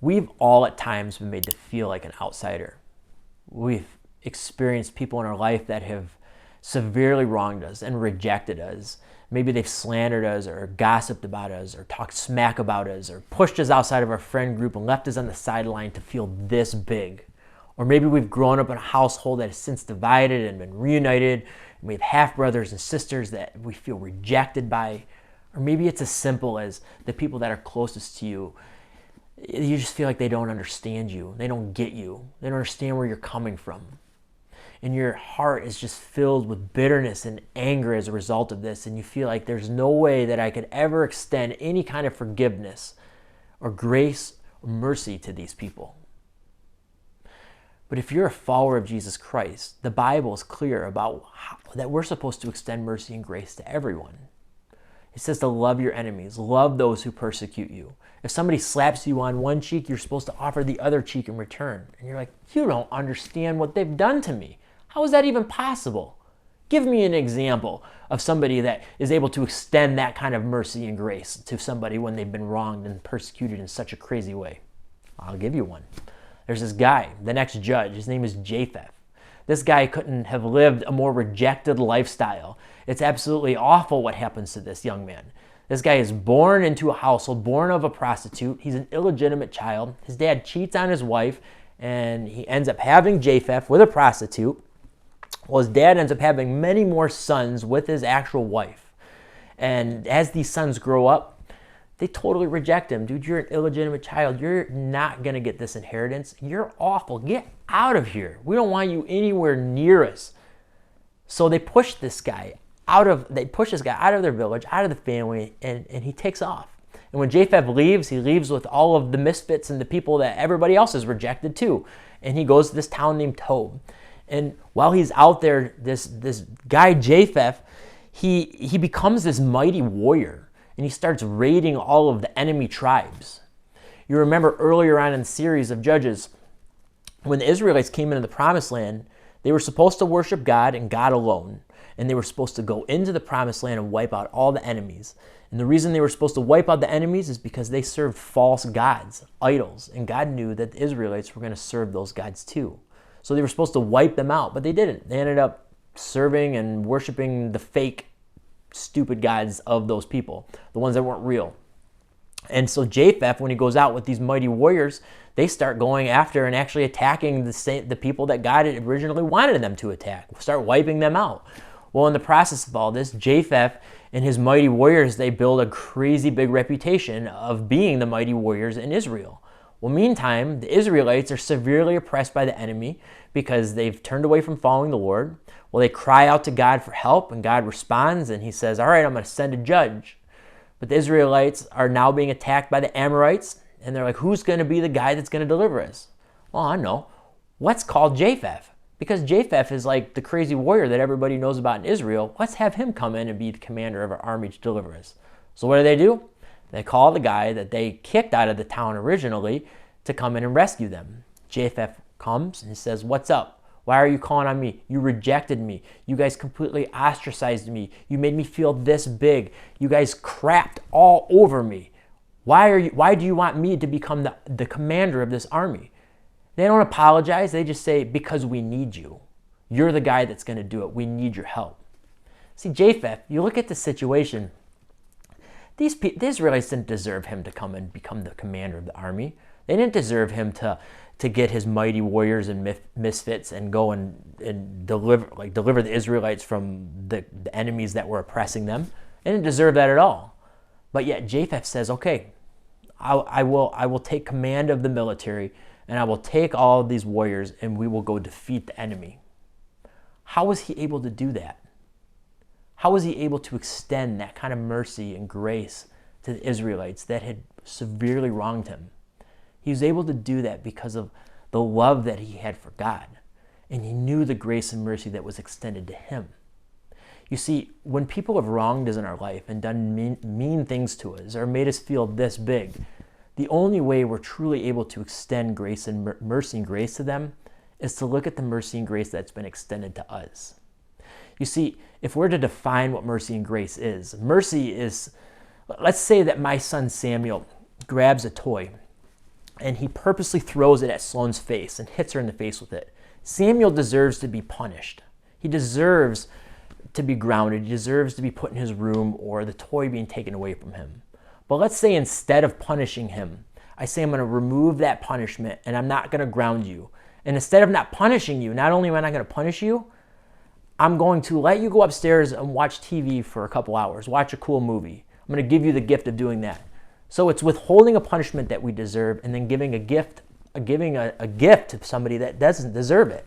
We've all at times been made to feel like an outsider. We've experienced people in our life that have severely wronged us and rejected us. Maybe they've slandered us or gossiped about us or talked smack about us or pushed us outside of our friend group and left us on the sideline to feel this big. Or maybe we've grown up in a household that has since divided and been reunited, and we have half brothers and sisters that we feel rejected by. Or maybe it's as simple as the people that are closest to you, you just feel like they don't understand you. They don't get you. They don't understand where you're coming from. And your heart is just filled with bitterness and anger as a result of this. And you feel like there's no way that I could ever extend any kind of forgiveness or grace or mercy to these people. But if you're a follower of Jesus Christ, the Bible is clear about that we're supposed to extend mercy and grace to everyone. It says to love your enemies, love those who persecute you. If somebody slaps you on one cheek, you're supposed to offer the other cheek in return. And you're like, you don't understand what they've done to me. How is that even possible? Give me an example of somebody that is able to extend that kind of mercy and grace to somebody when they've been wronged and persecuted in such a crazy way. I'll give you one. There's this guy, the next judge. His name is Jephthah. This guy couldn't have lived a more rejected lifestyle. It's absolutely awful what happens to this young man. This guy is born into a household, born of a prostitute. He's an illegitimate child. His dad cheats on his wife, and he ends up having Jephthah with a prostitute. Well, his dad ends up having many more sons with his actual wife. And as these sons grow up, they totally reject him. Dude, you're an illegitimate child. You're not going to get this inheritance. You're awful. Get out of here. We don't want you anywhere near us. So they push this guy out of their village, out of the family, and he takes off. And when Jephthah leaves, he leaves with all of the misfits and the people that everybody else has rejected too. And he goes to this town named Tob. And while he's out there, this guy Jephthah, he becomes this mighty warrior, and he starts raiding all of the enemy tribes. You remember earlier on in the series of Judges, when the Israelites came into the Promised Land, they were supposed to worship God and God alone. And they were supposed to go into the Promised Land and wipe out all the enemies. And the reason they were supposed to wipe out the enemies is because they served false gods, idols. And God knew that the Israelites were going to serve those gods too. So they were supposed to wipe them out, but they didn't. They ended up serving and worshiping the fake, stupid gods of those people, the ones that weren't real. And so Jephthah, when he goes out with these mighty warriors, they start going after and actually attacking the people that God had originally wanted them to attack, start wiping them out. Well, in the process of all this, Jephthah and his mighty warriors, they build a crazy big reputation of being the mighty warriors in Israel. Well, meantime, the Israelites are severely oppressed by the enemy because they've turned away from following the Lord. Well, they cry out to God for help, and God responds, and he says, all right, I'm going to send a judge. But the Israelites are now being attacked by the Ammonites, and they're like, who's going to be the guy that's going to deliver us? Well, I know. Let's call Jephthah. Because Jephthah is like the crazy warrior that everybody knows about in Israel. Let's have him come in and be the commander of our army to deliver us. So what do? They call the guy that they kicked out of the town originally to come in and rescue them. Jephthah comes and he says, what's up? Why are you calling on me? You rejected me. You guys completely ostracized me. You made me feel this big. You guys crapped all over me. Why do you want me to become the commander of this army? They don't apologize. They just say, because we need you. You're the guy that's going to do it. We need your help. See, Jephthah, you look at the situation. The Israelites didn't deserve him to come and become the commander of the army. They didn't deserve him to get his mighty warriors and misfits and go and deliver the Israelites from the enemies that were oppressing them. They didn't deserve that at all. But yet Jephthah says, okay, I will take command of the military, and I will take all of these warriors, and we will go defeat the enemy. How was he able to do that? How was he able to extend that kind of mercy and grace to the Israelites that had severely wronged him? He was able to do that because of the love that he had for God, and he knew the grace and mercy that was extended to him. You see, when people have wronged us in our life and done mean things to us or made us feel this big, the only way we're truly able to extend grace and mercy and grace to them is to look at the mercy and grace that's been extended to us. You see, if we're to define what mercy and grace is, mercy is, let's say that my son Samuel grabs a toy and he purposely throws it at Sloane's face and hits her in the face with it. Samuel deserves to be punished. He deserves to be grounded. He deserves to be put in his room or the toy being taken away from him. But let's say instead of punishing him, I say I'm going to remove that punishment and I'm not going to ground you. And instead of not punishing you, not only am I not going to punish you, I'm going to let you go upstairs and watch TV for a couple hours, watch a cool movie. I'm going to give you the gift of doing that. So it's withholding a punishment that we deserve and then giving a gift to somebody that doesn't deserve it.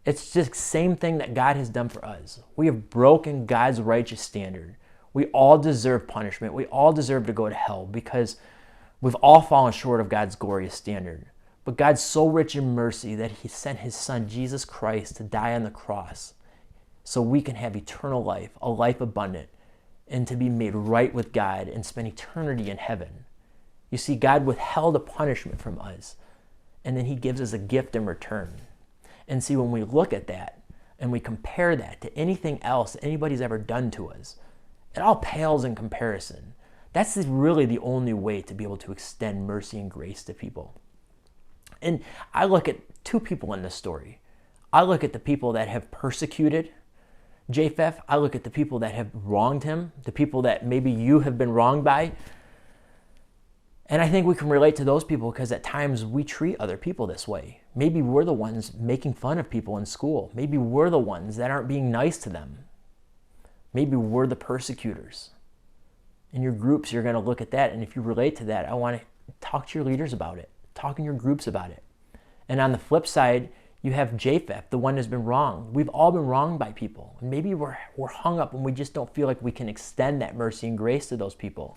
It's just the same thing that God has done for us. We have broken God's righteous standard. We all deserve punishment. We all deserve to go to hell because we've all fallen short of God's glorious standard. But God's so rich in mercy that he sent his son, Jesus Christ, to die on the cross so we can have eternal life, a life abundant, and to be made right with God and spend eternity in heaven. You see, God withheld a punishment from us, and then he gives us a gift in return. And see, when we look at that and we compare that to anything else anybody's ever done to us, it all pales in comparison. That's really the only way to be able to extend mercy and grace to people. And I look at two people in this story. I look at the people that have persecuted Jephthah. I look at the people that have wronged him, the people that maybe you have been wronged by. And I think we can relate to those people because at times we treat other people this way. Maybe we're the ones making fun of people in school. Maybe we're the ones that aren't being nice to them. Maybe we're the persecutors. In your groups, you're going to look at that. And if you relate to that, I want to talk to your leaders about it. Talk in your groups about it. And on the flip side, you have Jephthah, the one who's been wronged. We've all been wronged by people. And maybe we're hung up and we just don't feel like we can extend that mercy and grace to those people.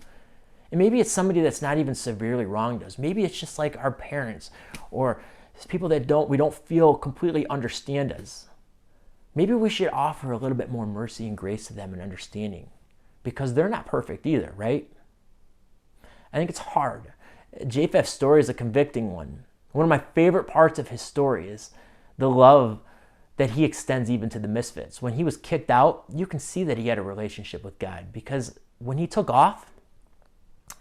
And maybe it's somebody that's not even severely wronged us. Maybe it's just like our parents or people that we don't feel completely understand us. Maybe we should offer a little bit more mercy and grace to them and understanding because they're not perfect either, right? I think it's hard. Jephthah's story is a convicting one. One of my favorite parts of his story is the love that he extends even to the misfits. When he was kicked out, you can see that he had a relationship with God because when he took off,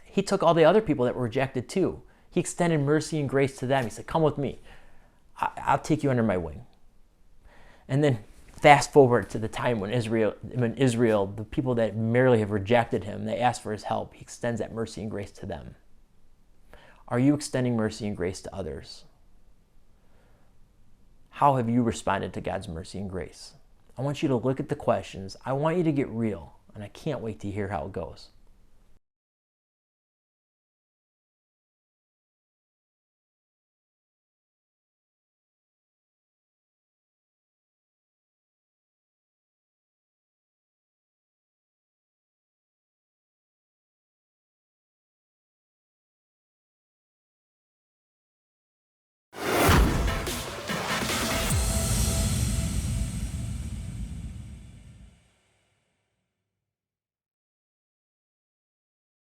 he took all the other people that were rejected too. He extended mercy and grace to them. He said, come with me. I'll take you under my wing. And then fast forward to the time when Israel, the people that merely have rejected him, they ask for his help. He extends that mercy and grace to them. Are you extending mercy and grace to others? How have you responded to God's mercy and grace? I want you to look at the questions. I want you to get real, and I can't wait to hear how it goes.